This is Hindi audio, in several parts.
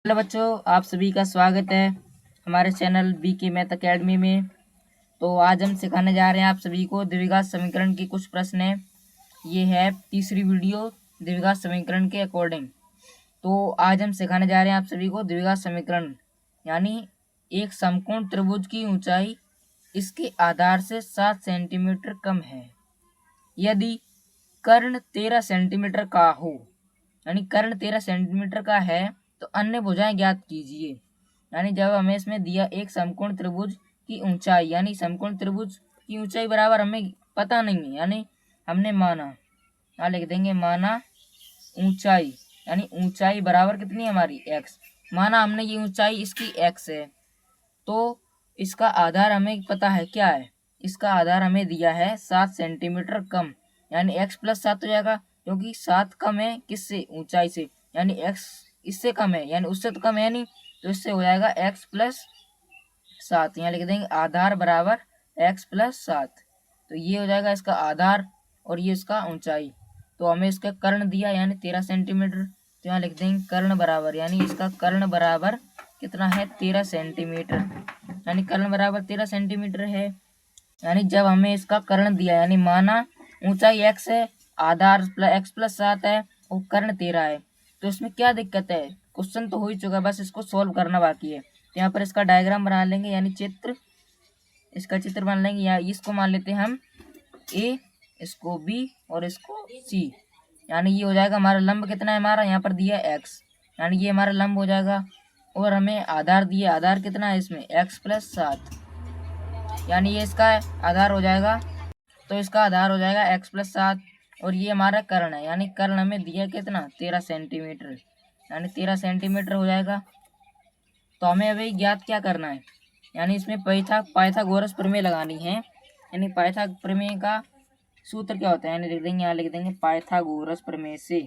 हेलो बच्चों, आप सभी का स्वागत है हमारे चैनल बीके मैथ एकेडमी में। तो आज हम सिखाने जा रहे हैं आप सभी को द्विघात समीकरण के कुछ प्रश्न हैं। ये है तीसरी वीडियो द्विघात समीकरण के अकॉर्डिंग। तो आज हम सिखाने जा रहे हैं आप सभी को द्विघात समीकरण, यानी एक समकोण त्रिभुज की ऊंचाई इसके आधार से 7 सेंटीमीटर कम है यदि कर्ण 13 सेंटीमीटर का हो, यानी कर्ण 13 सेंटीमीटर का है तो अन्य भुजाएं ज्ञात कीजिए। यानी जब हमें इसमें दिया एक समकोण त्रिभुज की ऊंचाई, यानी समकोण त्रिभुज की ऊंचाई बराबर हमें पता नहीं है, यानी हमने माना, यहाँ लिख देंगे माना ऊंचाई, यानी ऊंचाई बराबर कितनी है हमारी x। माना हमने ये ऊंचाई इसकी x है, तो इसका आधार हमें पता है क्या है, इसका आधार हमें दिया है 7 सेंटीमीटर कम, यानी x प्लस 7 हो जाएगा, क्योंकि 7 कम है किससे, ऊंचाई से, यानी x इससे कम है, यानी उससे तो कम है नहीं, तो इससे हो जाएगा x प्लस 7। यहाँ लिख देंगे आधार बराबर x प्लस 7। तो ये हो जाएगा इसका आधार और ये इसका ऊंचाई। तो हमें इसका कर्ण दिया यानी 13 सेंटीमीटर, तो यहाँ लिख देंगे कर्ण बराबर, यानी इसका कर्ण बराबर कितना है 13 सेंटीमीटर, यानी कर्ण बराबर 13 सेंटीमीटर है। यानी जब हमें इसका कर्ण दिया, यानी माना ऊंचाई x है, आधार x प्लस 7 है और कर्ण 13 है, तो इसमें क्या दिक्कत है, क्वेश्चन तो हो ही चुका है, बस इसको सॉल्व करना बाकी है। तो यहाँ पर इसका डायग्राम बना लेंगे, यानी चित्र, इसका चित्र बना लेंगे, या इसको मान लेते हैं हम a, इसको b और इसको c। यानी ये हो जाएगा हमारा लंब कितना है, हमारा यहाँ पर दिया है x, यानी ये हमारा लंब हो जाएगा, और हमें आधार दिया, आधार कितना है इसमें x प्लस 7, यानी ये इसका आधार हो जाएगा, तो इसका आधार हो जाएगा x प्लस 7, और ये हमारा कर्ण है, यानी कर्ण हमें दिया कितना 13 सेंटीमीटर, यानी 13 सेंटीमीटर हो जाएगा। तो हमें अभी ज्ञात क्या करना है, यानी इसमें पाइथागोरस प्रमेय लगानी है, यानी पाइथागोरस प्रमेय का सूत्र क्या होता है, यानी लिख देंगे, यहाँ लिख देंगे पाइथागोरस प्रमेय से,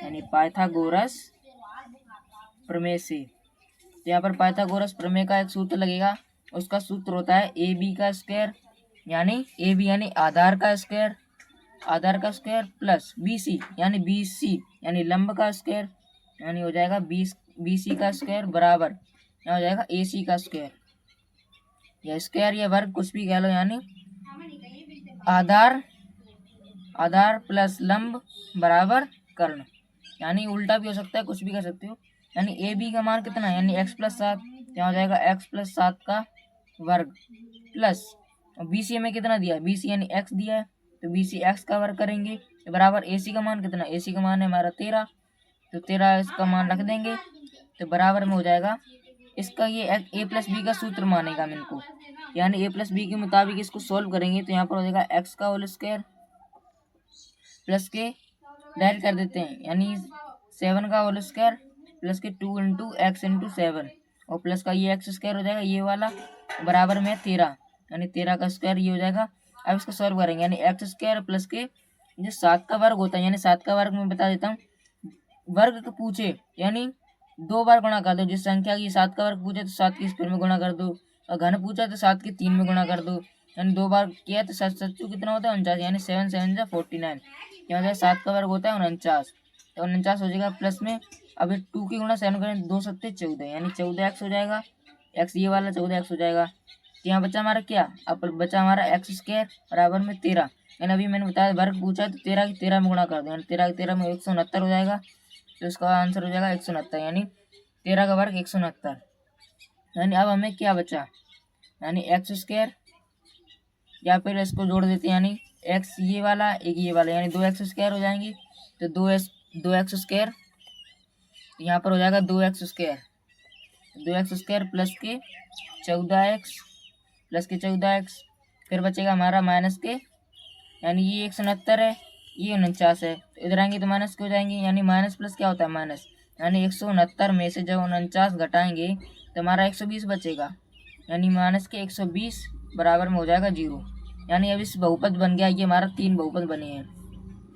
यानी पाइथागोरस प्रमेय से। तो यहाँ पर पाइथागोरस प्रमेय का एक सूत्र लगेगा, उसका सूत्र होता है ए बी का स्क्वायर, यानी ए बी यानी आधार का स्क्वायर, आधार का स्क्वायर प्लस बी सी यानी बी सी यानी लंब का स्क्वायर, यानी हो जाएगा बी सी का स्क्वायर बराबर यहाँ हो जाएगा ए सी का स्क्वायर, या स्क्वायर या वर्ग कुछ भी कह लो, यानी आधार प्लस लंब बराबर कर्ण, यानी उल्टा भी हो सकता है, कुछ भी कर सकते हो। यानी ए बी का मान कितना है, यानी x प्लस 7, यहाँ हो जाएगा x प्लस 7 का वर्ग प्लस बी सी हमें कितना दिया है, बी सी यानी x दिया है, तो बी सी एक्स का वर्ग करेंगे, तो बराबर ए सी का मान कितना, ए सी का मान है हमारा 13, तो 13 इसका मान रख देंगे, तो बराबर में हो जाएगा इसका ये ए प्लस बी का सूत्र मानेगा हम इनको, यानी ए प्लस बी के मुताबिक इसको सोल्व करेंगे, तो यहाँ पर हो जाएगा एक्स का होल स्क्वायर प्लस के डायरेक्ट कर देते हैं, यानी 7 का होल स्क्वायर प्लस के 2 इंटू एक्स इंटू 7 और प्लस का ये एक्स स्क्वायर हो जाएगा ये वाला बराबर में 13, यानी 13 का स्क्वायर ये हो जाएगा। अब इसको सॉल्व करेंगे, यानी एक्स स्क्वायर प्लस के जो 7 का वर्ग होता है, यानी 7 का वर्ग मैं बता देता हूँ, वर्ग पूछे यानी 2 बार गुणा कर दो, जिस संख्या की 7 का वर्ग पूछे तो 7 की स्क्वायर में गुणा कर दो, और घन पूछा तो 7 की 3 में गुणा कर दो, यानी 2 बार किया तो 7 कितना होता है 49, यानी 7 7 जा 49, यहाँ से 7 का वर्ग होता है 49, तो 49 हो जाएगा प्लस में, अब 2 की गुणा 7 करें 2 7 14, यानी 14x हो जाएगा, x ये वाला 14x हो जाएगा। तो यहाँ बचा हमारा क्या, अब बचा हमारा एक्स स्क्वायर बराबर में 13, यानी अभी मैंने बताया वर्ग पूछा तो 13 की 13 में गुणा कर दो, यानी 13 की 13 में 169 हो जाएगा, तो इसका आंसर हो जाएगा 169, यानी 13 का वर्ग 169। यानी अब हमें क्या बचा, यानी एक्स स्क्वायर, या फिर इसको जोड़ देते हैं, यानी एक्स ये वाला एक ये वाला, यानी 2x स्क्वायर हो जाएंगे, तो 2x स्क्वायर यहाँ पर हो जाएगा 2x स्क्वायर प्लस के 14x प्लस के 14x, फिर बचेगा हमारा माइनस के, यानी ये 169 है ये 49 है, तो इधर आएंगे तो माइनस के हो जाएंगे, यानी माइनस प्लस क्या होता है माइनस, यानी 169 में से जब 49 घटाएंगे तो हमारा 120 बचेगा, यानी माइनस के 120 बराबर में हो जाएगा 0, यानी अब इस बहुपद बन गया, ये हमारा 3 बहुपद बने हैं,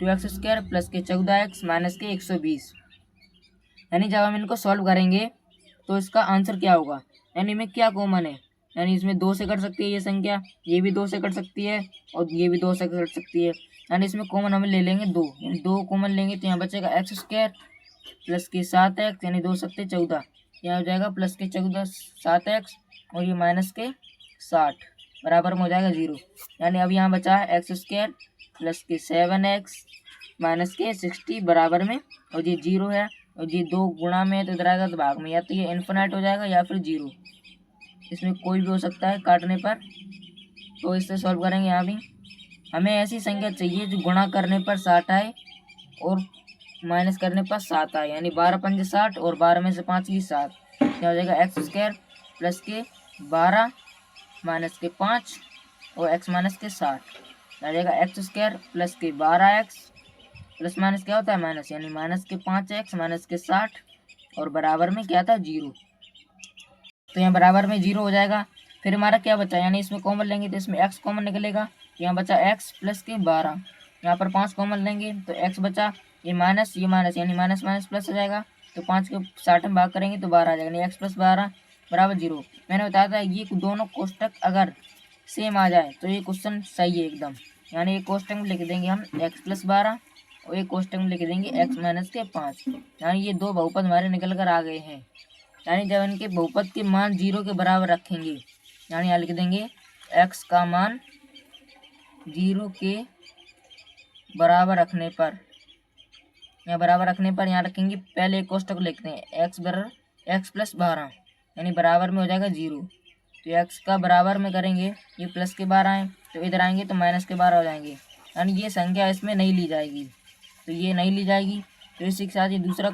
2x स्क्वायर प्लस के 14x माइनस के 120। यानी जब हम इनको सॉल्व करेंगे तो इसका आंसर क्या होगा, यानी में क्या कॉमन है, यानी इसमें 2 से कट सकती है ये संख्या, ये भी 2 से कट सकती है और ये भी 2 से कट सकती है, यानी इसमें कॉमन हम ले लेंगे 2, यानी 2 कॉमन लेंगे तो यहाँ बचेगा एक्स स्क्वायर प्लस के 7x, यानी 2 7 14, क्या हो जाएगा प्लस के 14 7x और ये माइनस के 60 बराबर में हो जाएगा 0। यानी अब यहाँ बचा है एक्स स्क्वायर प्लस के 7x माइनस के 60 बराबर में, और ये 0 है और ये 2 गुणा में है तो इधर आएगा तो भाग में, या तो ये इन्फिनाइट हो जाएगा या फिर 0, इसमें कोई भी हो सकता है काटने पर। तो इससे सॉल्व करेंगे। यहाँ भी हमें ऐसी संख्या चाहिए जो गुणा करने पर 60 आए और माइनस करने पर 7 आए, यानी 12 पंजे 60 और 12 में से 5 की 7। क्या हो जाएगा एक्स स्क्वायर प्लस के 12 माइनस के 5 और एक्स माइनस के 60। क्या हो जाएगा एक्स स्क्वायर प्लस के 12x प्लस माइनस क्या होता है माइनस, यानी माइनस के 5x माइनस के 60 और बराबर में क्या था 0। तो यहाँ बराबर में 0 हो जाएगा। फिर हमारा क्या बचा, यानी इसमें कॉमन लेंगे तो इसमें x कॉमन निकलेगा, यहाँ बचा x प्लस के 12, यहाँ पर 5 कॉमन लेंगे तो x बचा, ये माइनस यानी माइनस माइनस प्लस हो जाएगा, तो 5 के 60 में भाग करेंगे तो 12 आ जाएगा, यानी x प्लस 12 बराबर 0। मैंने बताया था ये दोनों कोष्टक अगर सेम आ जाए तो ये क्वेश्चन सही है एकदम। यानी एक कोष्टक में लिख देंगे हम x प्लस 12 और एक कोष्टक में लिख देंगे x माइनस के 5, यानी ये दो बहुपद हमारे निकल कर आ गए हैं। यानी जब इनके बहुपद के मान 0 के बराबर रखेंगे, यानी यहाँ लिख देंगे x का मान 0 के बराबर रखने पर, यहाँ बराबर रखने पर यहाँ रखेंगे, पहले एक कोष्टक लिखते हैं x बराबर x प्लस 12, यानी बराबर में हो जाएगा 0। तो x का बराबर में करेंगे, ये प्लस के 12 आए तो इधर आएंगे तो माइनस के 12 हो जाएंगे, यानी ये संख्या इसमें नहीं ली जाएगी, तो ये नहीं ली जाएगी। तो इसी के साथ ये दूसरा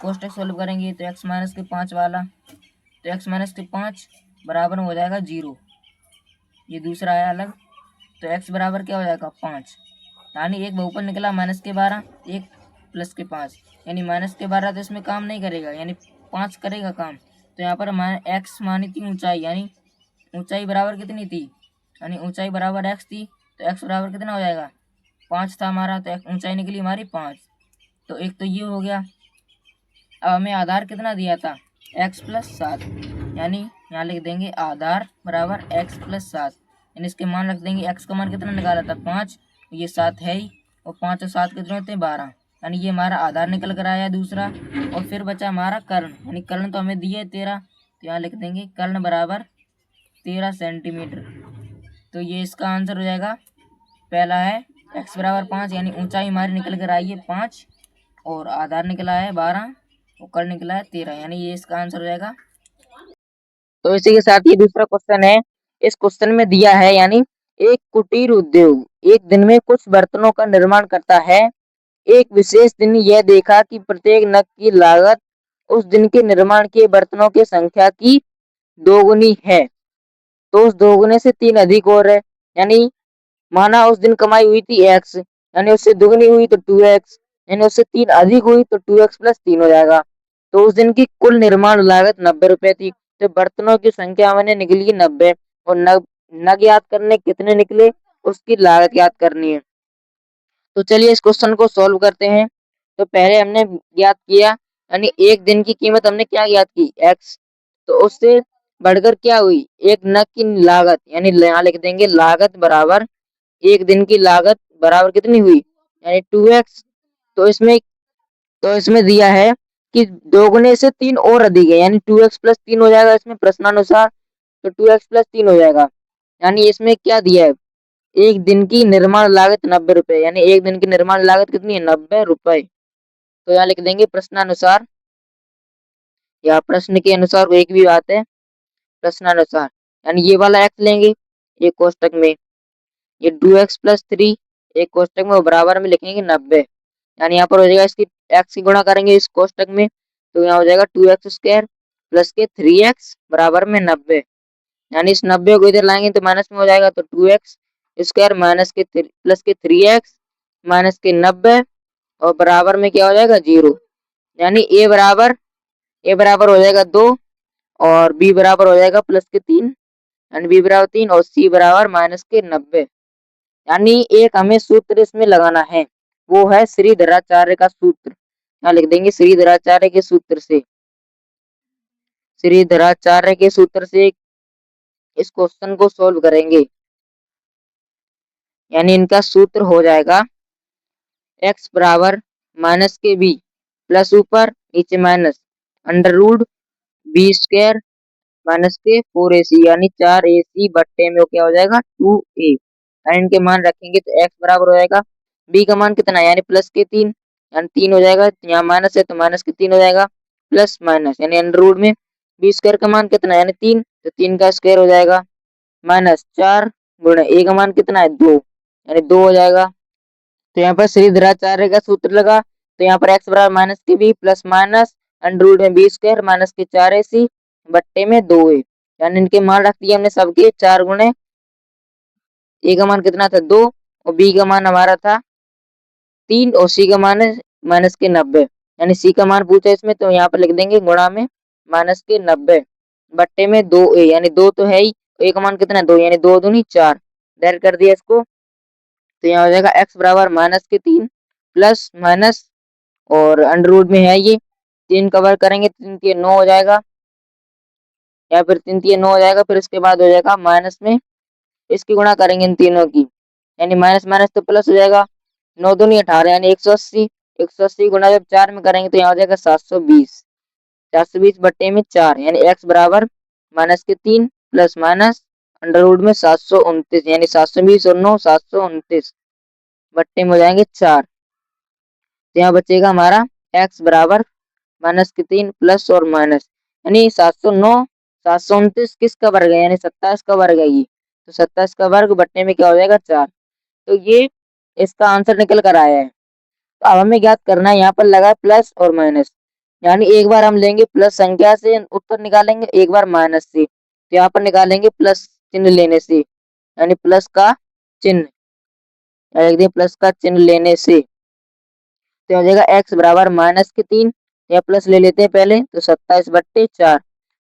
कोष्टक सोल्व करेंगे तो x माइनस के 5 वाला, तो x माइनस के 5 बराबर में हो जाएगा 0, ये दूसरा है अलग। तो x बराबर क्या हो जाएगा 5, यानी एक बहुपद निकला माइनस के 12 एक प्लस के 5, यानी माइनस के 12 तो इसमें काम नहीं करेगा, यानी 5 करेगा काम। तो यहाँ पर x मानी थी ऊंचाई, यानी ऊंचाई बराबर कितनी थी, यानी ऊंचाई बराबर x थी, तो x बराबर कितना हो जाएगा 5 था हमारा, तो ऊंचाई निकली हमारी 5। तो एक तो ये हो गया। अब हमें आधार कितना दिया था x प्लस 7, यानी यहाँ लिख देंगे आधार बराबर x प्लस 7, यानी इसके मान रख देंगे। x का मान कितना निकाला था 5, ये 7 है ही, और 5 और 7 कितने होते हैं 12, यानी ये हमारा आधार निकल कर आया दूसरा। और फिर बचा हमारा कर्ण, यानी कर्ण तो हमें दिए 13, तो यहाँ लिख देंगे कर्ण बराबर 13 सेंटीमीटर। तो ये इसका आंसर हो जाएगा। पहला है x बराबर 5, यानी ऊंचाई हमारी निकल कर आई है 5 और आधार निकला है 12 और कर्ण निकला है 13, यानी ये इसका आंसर हो जाएगा। तो इसी के साथ ये दूसरा क्वेश्चन है। इस क्वेश्चन में दिया है, यानी एक कुटीर उद्योग एक दिन में कुछ बर्तनों का निर्माण करता है। एक विशेष दिन यह देखा कि प्रत्येक नग की लागत उस दिन के निर्माण के बर्तनों की संख्या की दोगुनी है, तो उस दोगुने से 3 अधिक और है। यानी माना उस दिन कमाई हुई थी x, यानी उससे दुगनी हुई तो 2x, यानी उससे 3 अधिक हुई तो 2x प्लस 3 हो जाएगा। तो उस दिन की कुल निर्माण लागत 90 रुपए थी, तो बर्तनों की संख्या मैंने निकली 90 और नग याद करने कितने निकले उसकी लागत याद करनी है। तो चलिए इस क्वेश्चन को सॉल्व करते हैं। तो पहले हमने ज्ञात किया, यानी एक दिन की कीमत हमने क्या ज्ञात की x, तो उससे बढ़कर क्या हुई एक नग की लागत, यानी यहाँ लिख देंगे लागत बराबर एक दिन की लागत बराबर कितनी हुई, यानी 2x। तो इसमें दिया है कि दोगुने से 3 और अधिक है, यानी 2x प्लस 3 हो जाएगा इसमें प्रश्नानुसार, तो 2x प्लस 3 हो जाएगा। यानी इसमें क्या दिया है एक दिन की निर्माण लागत 90 रुपए, यानी एक दिन की निर्माण लागत कितनी है 90 रुपए। तो यहाँ लिख देंगे प्रश्नानुसार, या प्रश्न के अनुसार एक भी बात है प्रश्नानुसार, यानी ये वाला x लेंगे एक कोष्टक में, ये 2x प्लस 3 एक कोष्टक में बराबर में लिखेंगे 90, यानी यहाँ पर हो जाएगा इसकी x की गुणा करेंगे इस कोष्टक में, तो यहाँ हो जाएगा 2x स्क्वायर प्लस के 3x बराबर में 90, यानी इस 90 को इधर लाएंगे तो माइनस में हो जाएगा, तो 2x स्क्वायर माइनस के प्लस के 3x माइनस के 90 और बराबर में क्या हो जाएगा 0, यानी a बराबर हो जाएगा 2 और b बराबर हो जाएगा प्लस के 3, यानी b बराबर 3 और c बराबर माइनस के 90। यानी एक हमें सूत्र इसमें लगाना है, वो है श्रीधराचार्य का सूत्र। यहाँ लिख देंगे श्रीधराचार्य के सूत्र से, श्रीधराचार्य के सूत्र से इस क्वेश्चन को सॉल्व करेंगे। यानी इनका सूत्र हो जाएगा x बराबर माइनस के b प्लस ऊपर नीचे minus under root B square minus के 4ac यानी 4ac बट्टे में क्या हो जाएगा 2a। यानी इनके मान रखेंगे तो x बराबर हो जाएगा b का मान कितना है यानी प्लस के 3 यानी 3 हो जाएगा, यहाँ माइनस है तो माइनस के 3 हो जाएगा, प्लस माइनस यानी अंडर रूट में बी स्क्वायर का मान कितना है यानी 3, तो 3 का स्क्वायर हो जाएगा माइनस 4 गुणे a का मान कितना है 2 यानी 2 हो जाएगा। तो यहाँ पर श्रीधराचार्य का सूत्र लगा, तो यहाँ पर x बराबर माइनस के B plus minus under root में बी स्क्वायर माइनस के 4ac बट्टे में 2a। यानी इनके मान रख दिए हमने सबके 4 गुणे ए का मान कितना था 2 और बी का मान हमारा था 3 और सी का मान है माइनस के 90, यानी सी का मान पूछा इसमें तो यहाँ पर लिख देंगे गुणा में माइनस के 90 बट्टे में 2a यानी 2 तो है ही, ए का मान कितना है 2 यानी 2 दूनी 4 डायरेक्ट कर दिया इसको। तो यहाँ हो जाएगा x बराबर माइनस के 3 प्लस माइनस और अंडर रूट में है ये 3 कवर करेंगे 3 के 9 हो जाएगा, या फिर 3 के 9 हो जाएगा, फिर इसके बाद हो जाएगा माइनस में इसकी गुणा करेंगे इन तीनों की यानी माइनस माइनस तो प्लस हो जाएगा, 9 दूनी 18 यानी 180, 180 गुणा जब 4 में करेंगे तो यहाँ हो जाएगा 720, 420 बट्टे में 4 यानी x बराबर माइनस के 3 प्लस माइनस अंडर रूट में 729 यानी 720 और 9 729 बट्टे में हो जाएंगे 4। तो यहाँ बचेगा हमारा x बराबर माइनस के 3 प्लस और माइनस यानी 709 729 किसका वर्ग है यानी 27 का वर्ग है ये, तो 27 का वर्ग बट्टे में क्या हो जाएगा 4। तो ये इसका आंसर निकल कर आया है। तो अब हमें ज्ञात करना है, यहाँ पर लगा है प्लस और माइनस, यानी एक बार हम लेंगे प्लस संख्या से उत्तर निकालेंगे, एक बार माइनस से, तो यहाँ पर निकालेंगे प्लस चिन्ह लेने से यानी प्लस का चिन्ह, प्लस का चिन्ह लेने से तो हो जाएगा x बराबर माइनस के 3 या प्लस ले लेते हैं पहले तो 27 बट्टे 4,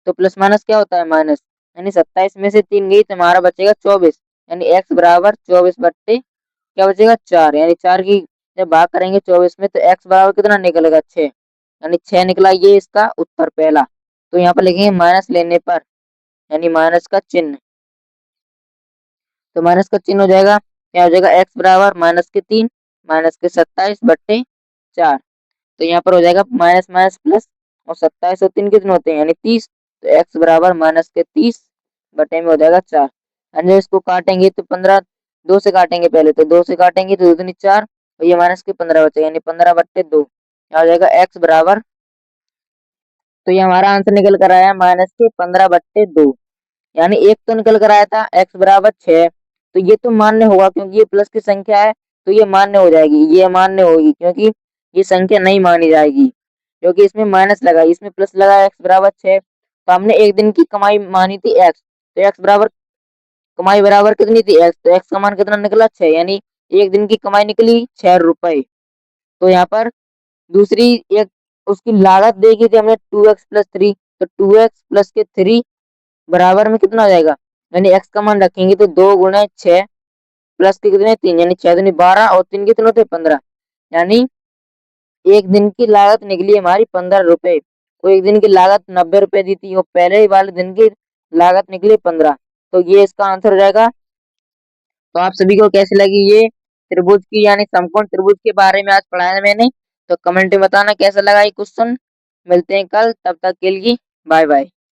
तो प्लस माइनस क्या होता है माइनस, यानी 27 में से 3 गई तो हमारा बचेगा 24 यानी x बराबर 24 बट्टे क्या बचेगा 4, यानी 4 की जब भाग करेंगे 24 में तो x बराबर कितना निकलेगा 6 यानी 6 निकला, ये इसका उत्तर पहला। तो यहाँ पर लिखेंगे माइनस लेने पर यानी माइनस का चिन्ह, तो माइनस का चिन्ह हो जाएगा क्या हो जाएगा x बराबर माइनस के 3 माइनस के 27 बट्टे 4, तो यहाँ पर हो जाएगा माइनस माइनस प्लस और 27 और 3 कितने होते हैं यानी 30, तो x बराबर माइनस के 30 बटे में हो जाएगा 4। और जब इसको काटेंगे तो 15 2 से काटेंगे पहले, तो 2 से काटेंगे तो 2 दूनी 4 और ये माइनस के 15 बचेगा यानी 15 बट्टे 2, यहाँ हो जाएगा x बराबर, तो ये हमारा आंसर निकल कर आया माइनस के 15 बट्टे 2, यानी एक तो निकल कर आया था x बराबर 6, तो ये तो मान्य होगा क्योंकि ये प्लस की संख्या है तो ये मान्य हो जाएगी, ये मान्य होगी क्योंकि ये संख्या नहीं मानी जाएगी क्योंकि इसमें माइनस लगा इसमें प्लस लगा x बराबर 6, तो हमने एक दिन की कमाई मानी थी x, तो x बराबर कमाई बराबर कितनी थी x, तो x का मान कितना निकला 6 यानी एक दिन की कमाई निकली 6 रुपए। तो यहाँ पर दूसरी एक उसकी लागत देखी थी हमने 2x प्लस 3, तो 2x प्लस के 3 बराबर में कितना हो जाएगा यानी x का मान रखेंगे तो 2 गुणे 6 प्लस के कितने 3 यानी 6 दूनी 12 और 3 कितने होते 15, यानी एक दिन की लागत निकली हमारी 15 रुपए, तो एक दिन की लागत 90 रुपए दी थी और पहले ही वाले दिन की लागत निकली 15, तो ये इसका आंसर हो जाएगा। तो आप सभी को कैसी लगी ये त्रिभुज की यानी समकोण त्रिभुज के बारे में आज पढ़ाया मैंने, तो कमेंट में बताना कैसा लगा ये क्वेश्चन। मिलते हैं कल, तब तक के लिए बाय बाय।